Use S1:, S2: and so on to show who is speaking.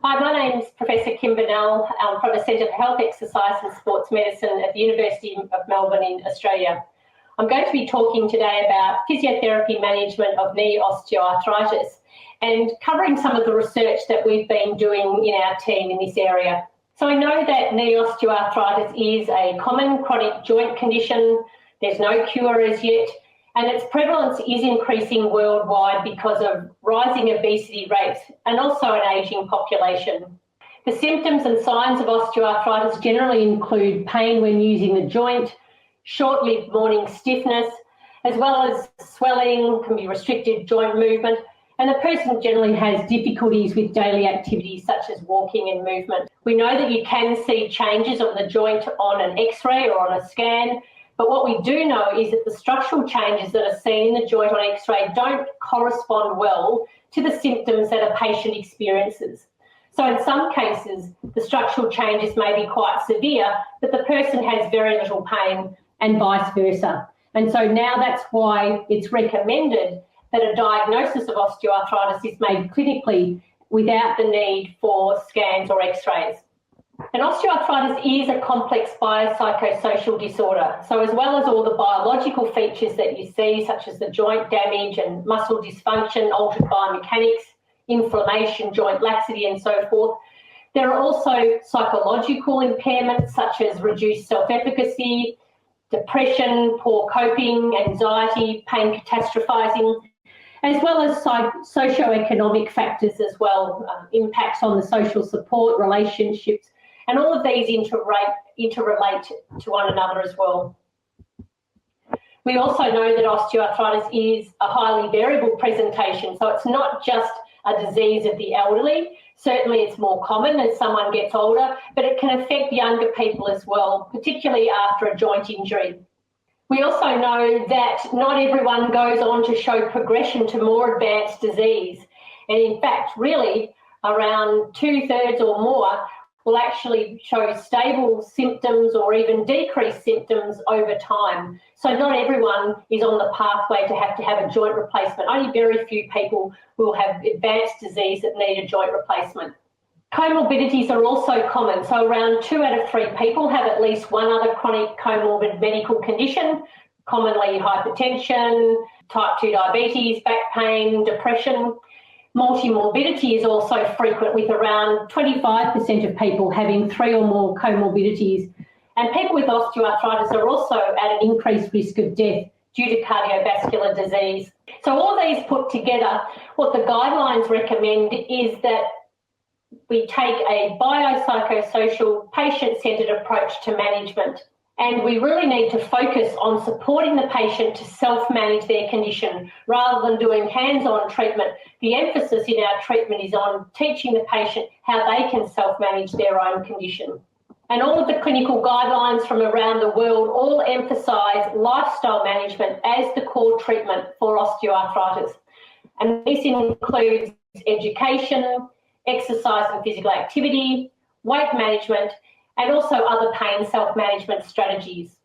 S1: Hi, my name is Professor Kim Bennell from the Centre for Health, Exercise and Sports Medicine at the University of Melbourne in Australia. I'm going to be talking today about physiotherapy management of knee osteoarthritis and covering some of the research that we've been doing in our team in this area. So I know that knee osteoarthritis is a common chronic joint condition. There's no cure as yet, and its prevalence is increasing worldwide because of rising obesity rates and also an ageing population. The symptoms and signs of osteoarthritis generally include pain when using the joint, short-lived morning stiffness, as well as swelling, can be restricted joint movement, and the person generally has difficulties with daily activities such as walking and movement. We know that you can see changes on the joint on an X-ray or on a scan, but what we do know is that the structural changes that are seen in the joint on X-ray don't correspond well to the symptoms that a patient experiences. So in some cases, the structural changes may be quite severe, but the person has very little pain and vice versa. And so now that's why it's recommended that a diagnosis of osteoarthritis is made clinically without the need for scans or X-rays. And osteoarthritis is a complex biopsychosocial disorder. So as well as all the biological features that you see, such as the joint damage and muscle dysfunction, altered biomechanics, inflammation, joint laxity and so forth, there are also psychological impairments such as reduced self-efficacy, depression, poor coping, anxiety, pain catastrophizing, as well as socio-economic factors as well, impacts on the social support, relationships, and all of these interrelate to one another as well. We also know that osteoarthritis is a highly variable presentation, so it's not just a disease of the elderly. Certainly it's more common as someone gets older, but it can affect younger people as well, particularly after a joint injury. We also know that not everyone goes on to show progression to more advanced disease. And in fact, really around 2/3 or more will actually show stable symptoms or even decreased symptoms over time. So not everyone is on the pathway to have a joint replacement. Only very few people will have advanced disease that need a joint replacement. Comorbidities are also common. So around 2 out of 3 people have at least one other chronic comorbid medical condition, commonly hypertension, type 2 diabetes, back pain, depression. Multimorbidity is also frequent, with around 25% of people having 3 or more comorbidities. And people with osteoarthritis are also at an increased risk of death due to cardiovascular disease. So all these put together, what the guidelines recommend is that we take a biopsychosocial, patient-centred approach to management. And we really need to focus on supporting the patient to self-manage their condition rather than doing hands-on treatment. The emphasis in our treatment is on teaching the patient how they can self-manage their own condition. And all of the clinical guidelines from around the world all emphasise lifestyle management as the core treatment for osteoarthritis. And this includes education, exercise and physical activity, weight management, and also other pain self-management strategies.